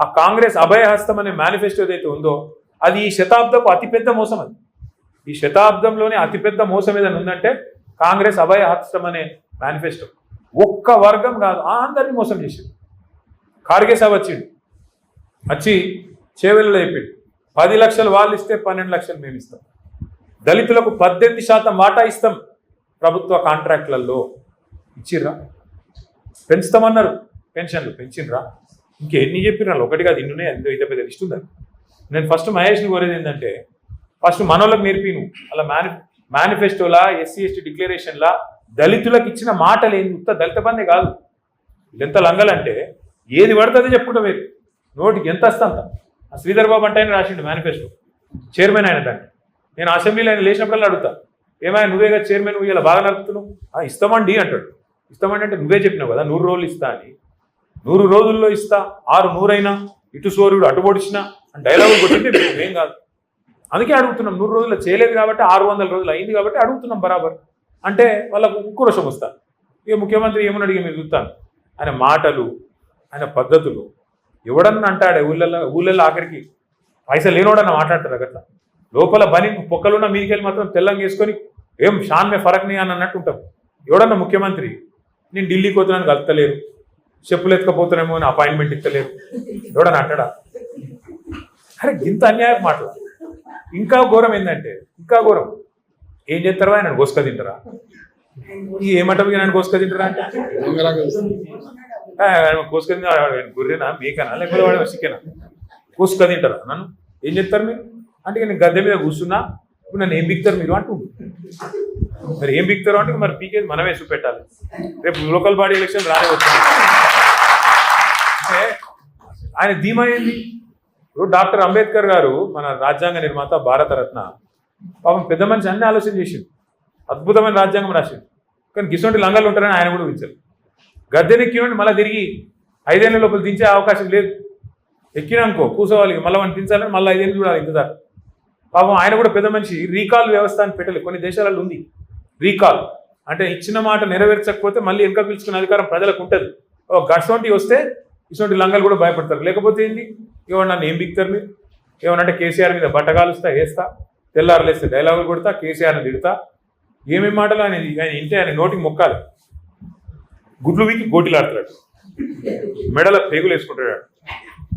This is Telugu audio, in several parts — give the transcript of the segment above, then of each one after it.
ఆ కాంగ్రెస్ అభయహస్తం అనే మేనిఫెస్టో ఏదైతే ఉందో అది ఈ శతాబ్దపు అతిపెద్ద మోసం. అది ఈ శతాబ్దంలోనే అతిపెద్ద మోసం ఏదైనా ఉందంటే కాంగ్రెస్ అభయహస్తం అనే మేనిఫెస్టో. ఒక్క వర్గం కాదు, అందరినీ మోసం చేసింది. ఖార్గే సాబ్ వచ్చి చేవెళ్ళలో చెప్పిండు 10 లక్షలు వాళ్ళు ఇస్తే 12 లక్షలు మేము ఇస్తాం, దళితులకు 18% వాటా ఇస్తాం ప్రభుత్వ కాంట్రాక్ట్లలో. ఇచ్చిర్రా? పెంచుతామన్నారు, పెన్షన్లు పెంచినరా? ఇంకెన్ని చెప్పినా ఒకటి కాదు, ఇన్నునే ఎంతో ఇదే పెద్ద లిస్ట్ ఉందని. నేను ఫస్ట్ మహేష్ని కోరేది ఏంటంటే ఫస్ట్ మనోళ్ళకి నేర్పిను అలా మేనిఫెస్టోలా ఎస్సీ ఎస్టీ డిక్లరేషన్లా దళితులకు ఇచ్చిన మాటలు ఏంది, ఉత్త దళిత బందే కాదు. ఎంత లంగలంటే ఏది పడుతుందో చెప్పుకుంటా వేరు, నోటికి ఎంత వస్తా అంత. ఆ శ్రీధర్ బాబు అంటే ఆయన రాసిండు మేనిఫెస్టో, చైర్మన్ అయిన దాన్ని. నేను అసెంబ్లీలో ఆయన లేచినప్పుడల్లా అడుగుతా, ఏమైనా నువ్వేగా చైర్మన్, నువ్వు ఇలా బాగా నడుపుతున్నావు. ఇస్తామండి అంటాడు. ఇస్తామండి అంటే నువ్వే చెప్పినావు కదా 100 రోజులు ఇస్తా అని. 100 రోజుల్లో ఇస్తా, 6 అయినా ఇటు సూర్యుడు అటు పొడిచినా అని డైలాగులు కొట్టింటే ఏం కాదు. అందుకే అడుగుతున్నాం, 100 రోజుల్లో చేయలేదు కాబట్టి 600 రోజులు అయింది కాబట్టి అడుగుతున్నాం బరాబర్. అంటే వాళ్ళకు ఉక్రోషం వస్తారు. ఇక ముఖ్యమంత్రి ఏమని అడిగి మీరు చూస్తాను, ఆయన మాటలు ఆయన పద్ధతులు. ఎవడన్నా అంటాడే ఊళ్ళల్లో ఆఖరికి పైసలు లేనోడన్నా మాట్లాడతారు అట్లా. లోపల బని పొక్కలున్న మీదికెళ్ళి మాత్రం తెల్లంగా వేసుకొని ఏం షాన్ మే ఫరక్ నీ అని అన్నట్టు ఉంటాం. ఎవడన్నా ముఖ్యమంత్రి నేను ఢిల్లీకి పోతున్నాను కలుపుతలేరు, చెప్పులు ఎత్తుకపోతున్నామో అని అపాయింట్మెంట్ ఇస్తలేరు, ఎవడన్నా అంటాడా? అరే ఇంత అన్యాయం మాటలు. ఇంకా ఘోరం ఏంటంటే, ఇంకా ఘోరం ఏం చేస్తారా, ఆయన గోసుక తింటారా? ఏమంటారు ఆయన గోసుక తింటారా అంటే కోసుక గుర్రెనా మీకనా లేకపోతే వాడు చికెనా? కోసుక తింటారా? నన్ను ఏం చెప్తారు మీరు అంటే, నేను గద్దె మీద కూర్చున్నా, ఇప్పుడు నన్ను ఏం బిక్తారు మీరు అంటుండ్రు. మరి ఏం బిక్తారు అంటే మరి పీకేది మనమే చూపెట్టాలి. రేపు లోకల్ బాడీ ఎలక్షన్ రానే వచ్చింది అంటే ఆయన ధీమా ఏంది? ఇప్పుడు డాక్టర్ అంబేద్కర్ గారు మన రాజ్యాంగ నిర్మాత, భారతరత్న, పాపం పెద్ద మనిషి అన్ని ఆలోచన చేసిండు, అద్భుతమైన రాజ్యాంగం రాసిండు. కానీ గిసొంటి లంగాలు ఉంటారని ఆయన కూడా ఊహించారు. గద్దెనెక్కినండి మళ్ళీ తిరిగి 5 ఏళ్ళ లోపల దించే అవకాశం లేదు. ఎక్కినానుకో కూర్చోవాలి, మళ్ళీ మనం దించాలని మళ్ళీ 5 ఏళ్ళు చూడాలి ఇంతదాకా. పాపం ఆయన కూడా పెద్ద మనిషి రీకాల్ వ్యవస్థ అని పెట్టలేదు. కొన్ని దేశాలలో ఉంది రీకాల్, అంటే ఇచ్చిన మాట నెరవేర్చకపోతే మళ్ళీ వెనక పిలుచుకునే అధికారం ప్రజలకు ఉంటుంది. గట్సొంటి వస్తే ఇటువంటి లంగాలు కూడా భయపడతారు. లేకపోతే ఏంటి, ఏమన్నా నన్ను ఏం బిక్తారు మీరు? ఏమన్నంటే కేసీఆర్ మీద బట్టగాలుస్తా, వేస్తా, తెల్లారులేస్తే డైలాగులు కొడతా, కేసీఆర్ని తిడతా, ఏమేమి మాటలు ఆయన ఇంటే ఆయన నోటికి మొక్కాలి. గుడ్లు వీకి గోటిలాడుతాడు, మెడల పేగులు వేసుకుంటాడు,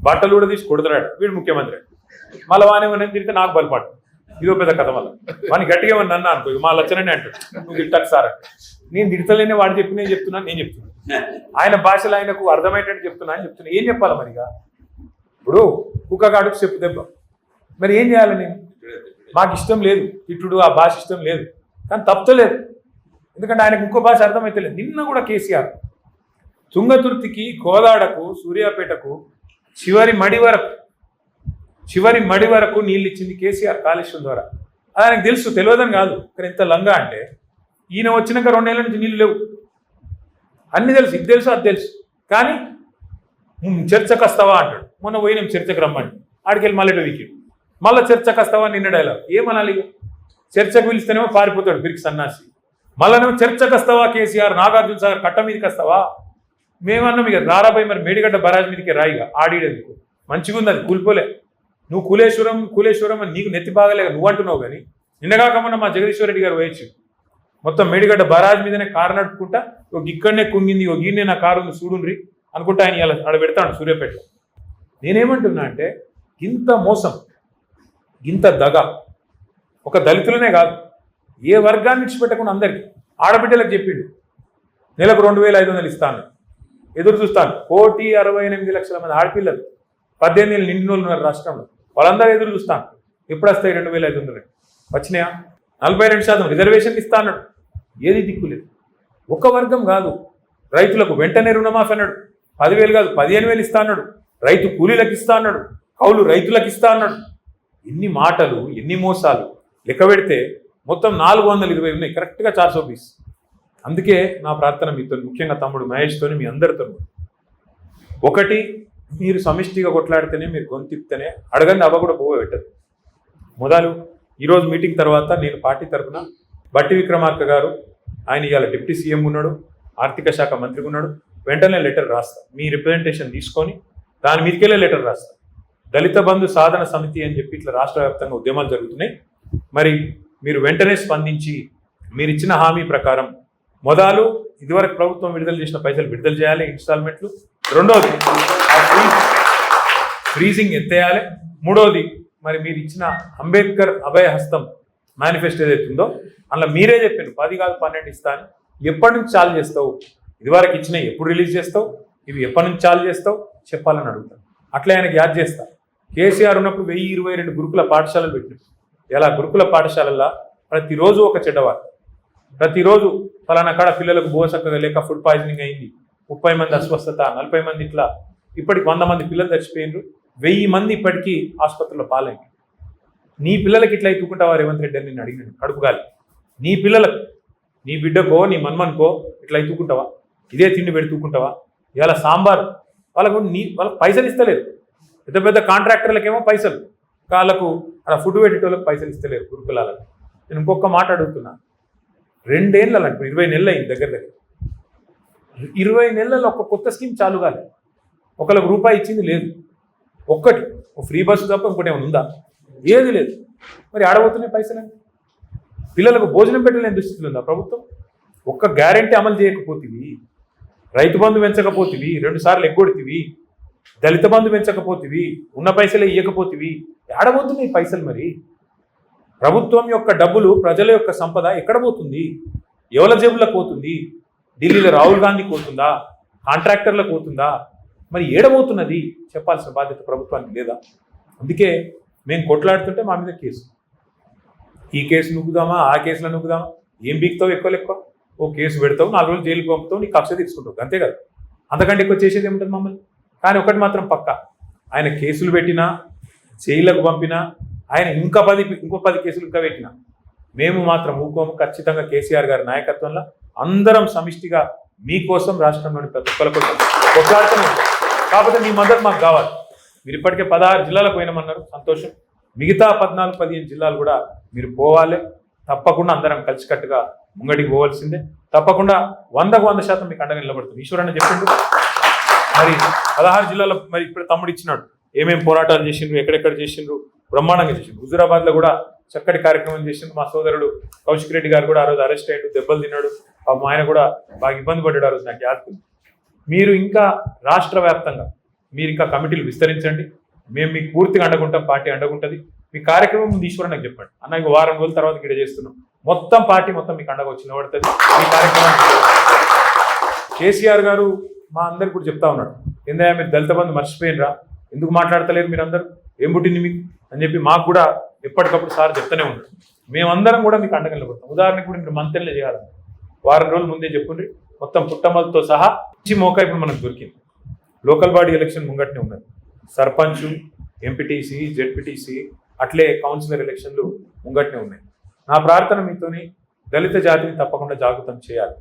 బట్టలు కూడా తీసి కొడుతున్నాడు. వీడు ముఖ్యమంత్రి. మళ్ళీ వానేమన్నా తిరిగితే నాకు బలపాటు, ఇదో పెద్ద కథ. మళ్ళీ వాడిని గట్టిగా ఏమన్నా అన్నా అనుకో, మా లచ్చనని అంటాడు, నువ్వు తిట్టాక సార్ అంటే. నేను తిడతలేనే, వాడు చెప్పి నేను చెప్తున్నాను, నేను చెప్తున్నాను ఆయన భాషలో ఆయనకు అర్థమయ్యేటట్టు చెప్తున్నా అని చెప్తున్నా. ఏం చెప్పాలి మరిగా? ఇప్పుడు కుక్కగాడుకు చెప్పు దెబ్బ, మరి ఏం చేయాలి? నేను మాకు ఇష్టం లేదు తిట్టుడు, ఆ భాష ఇష్టం లేదు, కానీ తప్పలేదు. ఎందుకంటే ఆయనకు ఇంకో భాష అర్థమైతలేదు. నిన్న కూడా కేసీఆర్ తుంగతుర్తికి, కోదాడకు, సూర్యాపేటకు చివరి మడి వరకు నీళ్ళు ఇచ్చింది కేసీఆర్ కాళేశ్వరం ద్వారా. అది ఆయనకు తెలుసు, తెలియదని కాదు. కానీ ఎంత లంగా అంటే ఈయన వచ్చినాక 2 ఏళ్ళ నుంచి నీళ్ళు లేవు. అన్నీ తెలుసు, ఇది తెలుసు, అది తెలుసు. కానీ చర్చకు వస్తావా అంటాడు. మొన్న పోయినాం చర్చకు రమ్మండి, ఆడికెళ్ళి మళ్ళీ వీకెండ్ మళ్ళీ చర్చకు వస్తావా నిన్న డైలాగ్. ఏమనాలి? చర్చకు పిలిస్తేనేమో పారిపోతాడు బిరికి సన్నాసి. మళ్ళనేమో చర్చకు వస్తావా కేసీఆర్, నాగార్జున సాగర్ కట్ట మీదకి వస్తావా? మేమన్నాం ఇక రారాబాయి మరి మేడిగడ్డ బరాజ్ మీదకి రాయిగా ఆడిడేందుకు. మంచిగా ఉంది, అది కూలిపోలే. నువ్వు కూలేశ్వరం అని నీకు నెత్తి బాగలేక నువ్వు అంటున్నావు. కానీ నిన్నగాకమన్నా మా జగదీశ్వర రెడ్డి గారు వేయచ్చు మొత్తం మేడిగడ్డ బరాజ్ మీదనే కారు నడుపుకుంటా, ఒక ఇక్కడనే కుంగింది, ఒక ఈయనే నా కారు ఉంది చూడుండ్రి అనుకుంటా ఆయన ఇలా ఆడ పెడతాడు సూర్యాపేటలో. నేనేమంటున్నా అంటే, ఇంత మోసం, ఇంత దగ ఒక దళితులనే కాదు, ఏ వర్గాన్ని విడిచిపెట్టకుండా అందరికీ. ఆడబిడ్డలకు చెప్పిండు నెలకు 2500 ఇస్తాను, ఎదురు చూస్తాను. 1,68,00,000 మంది ఆడపిల్లలు 18 ఏళ్ళు నిండిన వాళ్ళు ఉన్నారు రాష్ట్రంలో, వాళ్ళందరూ ఎదురు చూస్తాను. ఎప్పుడు వస్తాయి 2,500? వచ్చినాయా? 42% రిజర్వేషన్కి ఇస్తా అన్నాడు. ఏది దిక్కులేదు. ఒక వర్గం కాదు, రైతులకు వెంటనే రుణమాఫీ అన్నాడు, 10,000 కాదు 15,000 ఇస్తా అన్నాడు, రైతు కూలీలకు ఇస్తా అన్నాడు, కౌలు రైతులకు ఇస్తా అన్నాడు. ఎన్ని మాటలు, ఎన్ని మోసాలు లెక్క పెడితే మొత్తం 420 ఉన్నాయి, కరెక్ట్గా 420. అందుకే నా ప్రార్థన మీతో, ముఖ్యంగా తమ్ముడు మహేష్తో, మీ అందరితో, ఒకటి, మీరు సమిష్టిగా కొట్లాడితేనే, మీరు గొంతిప్తేనే అడగండి అవ్వ కూడా పోవ పెట్టదు. మొదలు ఈరోజు మీటింగ్ తర్వాత నేను పార్టీ తరఫున బట్టి విక్రమార్క గారు, ఆయన ఇవాళ డిప్యూటీ సీఎం ఉన్నాడు, ఆర్థిక శాఖ మంత్రిగా ఉన్నాడు, వెంటనే లెటర్ రాస్తా. మీ రిప్రజెంటేషన్ తీసుకొని దాని మీదకెళ్ళే లెటర్ రాస్తాం. దళిత బంధు సాధన సమితి అని చెప్పి ఇట్లా రాష్ట్ర వ్యాప్తంగా ఉద్యమాలు జరుగుతున్నాయి. మరి మీరు వెంటనే స్పందించి మీరు ఇచ్చిన హామీ ప్రకారం మొదలు ఇదివరకు ప్రభుత్వం విడుదల చేసిన పైసలు విడుదల చేయాలి, ఇన్స్టాల్మెంట్లు. రెండవది ఫ్రీజింగ్ ఎత్తేయాలి. మూడవది మరి మీరు ఇచ్చిన అంబేద్కర్ అభయ హస్తం మేనిఫెస్టో ఏదైతే ఉందో అందులో మీరే చెప్పారు 10 కాదు 12 ఇస్తాను. ఎప్పటి నుంచి చాలు చేస్తావు? ఇదివరకు ఇచ్చినవి ఎప్పుడు రిలీజ్ చేస్తావు? ఇవి ఎప్పటి నుంచి చాలు చేస్తావు చెప్పాలని అడుగుతాను. అట్లా ఆయనకి యాద్ చేస్తా. కేసీఆర్ ఉన్నప్పుడు 1022 గురుకుల పాఠశాలలు పెట్టినారు. ఇలా గురుకుల పాఠశాలల్లో ప్రతిరోజు ఒక చెడ్డవారు, ప్రతిరోజు ఫలానా కాడ పిల్లలకు బోసక్కగా లేక ఫుడ్ పాయిజనింగ్ అయింది, 30 మంది అస్వస్థత, 40 మంది ఇట్లా, ఇప్పటికి 100 మంది పిల్లలు చచ్చిపోయినారు, 1000 మంది ఇప్పటికీ ఆసుపత్రిలో పాలైంది. నీ పిల్లలకి ఇట్లా ఎత్తుకుంటావా రేవంత్ రెడ్డి అని నేను అడిగినాను కడుపుగాలి. నీ పిల్లలకు, నీ బిడ్డకో నీ మన్మన్కో ఇట్లా ఎత్తుకుంటావా? ఇదే తిండి పెడుతుకుంటావా? ఇవాళ సాంబార్ వాళ్ళకు వాళ్ళకి పైసలు ఇస్తలేదు. పెద్ద పెద్ద కాంట్రాక్టర్లకేమో పైసలు, వాళ్ళకు అలా ఫుడ్ పెట్టేటోళ్ళకి పైసలు ఇస్తలేరు గురుకులాలకు. నేను ఇంకొక మాట అడుగుతున్నా. 2 ఏళ్ళు అంటే 20 నెలలు అయింది దగ్గర 20 నెలల్లో ఒక కొత్త స్కీమ్ చాలు కాలేదు. ఒకళ్ళకి రూపాయి ఇచ్చింది లేదు. ఒక్కటి ఫ్రీ బస్సు తప్ప ఇంకోటి ఏమైనా ఉందా? ఏది లేదు. మరి ఆడబోతున్నాయి పైసలండి. పిల్లలకు భోజనం పెట్టలేని దుస్థితులు ఉందా ప్రభుత్వం? ఒక్క గ్యారెంటీ అమలు చేయకపోతివి, రైతు బంధు పెంచకపోతివి, 2 సార్లు ఎగ్గొడితివి, దళిత బంధు పెంచకపోతివి, ఉన్న పైసలే ఇవ్వకపోతివి, ఆడబోతున్నాయి పైసలు. మరి ప్రభుత్వం యొక్క డబ్బులు, ప్రజల యొక్క సంపద ఎక్కడ పోతుంది? ఎవరి జేబులకు పోతుంది? ఢిల్లీలో రాహుల్ గాంధీకి పోతుందా? కాంట్రాక్టర్లకు పోతుందా? మరి ఏడబోతున్నది చెప్పాల్సిన బాధ్యత ప్రభుత్వానికి లేదా? అందుకే మేము కొట్లాడుతుంటే మా మీద కేసు, ఈ కేసు నువ్వుదామా, ఆ కేసులో నువ్వుదామా, ఏం బీక్తావు? ఎక్కువ ఓ కేసు పెడతావు, 4 రోజులు జైలుకి పంపుతావు, నీకు కక్ష తీసుకుంటావు, అంతే కదా. అంతకంటే ఎక్కువ చేసేది ఏముంటుంది మమ్మల్ని? కానీ ఒకటి మాత్రం పక్క, ఆయన కేసులు పెట్టినా, జైళ్ళకు పంపినా, ఆయన ఇంకో 10 కేసులు ఇంకా పెట్టినా మేము మాత్రం ఊకోము. ఖచ్చితంగా కేసీఆర్ గారి నాయకత్వంలో అందరం సమిష్టిగా మీకోసం, రాష్ట్రంలోని ప్రతి ఒక్కరి కోసం కొట్లాడుతూనే ఉంటాం. కాకపోతే మీ మద్దతు మాకు కావాలి. మీరు ఇప్పటికే 16 జిల్లాలకు పోయినామన్నారు, సంతోషం. మిగతా 14-15 జిల్లాలు కూడా మీరు పోవాలి. తప్పకుండా అందరం కలిసికట్టుగా ముంగడికి పోవాల్సిందే. తప్పకుండా 100% మీకు అండగా నిలబడుతుంది. ఈశ్వరన్న చెప్పిండు. మరి 16 జిల్లాలో మరి ఇప్పుడు తమ్ముడు ఇచ్చినాడు, ఏమేమి పోరాటాలు చేసిండ్రు, ఎక్కడెక్కడ చేసిండ్రు, బ్రహ్మాండంగా చేసిండ్రు. హుజూరాబాద్లో కూడా చక్కటి కార్యక్రమం చేసిండ్రు. మా సోదరుడు కౌశిక్ రెడ్డి గారు కూడా ఆ రోజు అరెస్ట్ అయ్యాడు, దెబ్బలు తిన్నాడు. ఆయన కూడా బాగా ఇబ్బంది పడ్డాడు ఆ రోజు, నాకు యాద్. మీరు ఇంకా రాష్ట్ర వ్యాప్తంగా మీరు ఇంకా కమిటీలు విస్తరించండి. మేము మీకు పూర్తిగా అండగుంటాం, పార్టీ అండగుంటుంది. మీ కార్యక్రమం ముందు ఈశ్వరన్ నాకు చెప్పండి, అన్న ఇంకో వారం రోజుల తర్వాత ఇక్కడ చేస్తున్నాం, మొత్తం పార్టీ మొత్తం మీకు అండగా వచ్చి నిలబడుతుంది. ఈ కార్యక్రమం కేసీఆర్ గారు మా అందరికి కూడా చెప్తా ఉన్నాడు, ఏందయ్యా మీరు దళిత బంధు మర్చిపోయినరా, ఎందుకు మాట్లాడతలేరు మీరందరూ, ఏం పుట్టింది మీకు అని చెప్పి మాకు కూడా ఎప్పటికప్పుడు సార్ చెప్తూనే ఉన్నాడు. మేమందరం కూడా మీకు అండగా నిలబడతాం. ఉదాహరణకు కూడా మీరు మంత్రులే చేయాలని వారం రోజుల ముందే చెప్పుండ్రి, మొత్తం పుట్టమలతో సహా మంచి మోకా ఇప్పుడు మనకు దొరికింది. లోకల్ బాడీ ఎలక్షన్ ముంగట్నే ఉన్నది. సర్పంచ్, ఎంపీటీసీ, జెడ్పీటీసీ, అట్లే కౌన్సిలర్ ఎలక్షన్లు ముంగట్నే ఉన్నాయి. నా ప్రార్థన మీతోని దళిత జాతిని తప్పకుండా జాగృతం చేయాలి.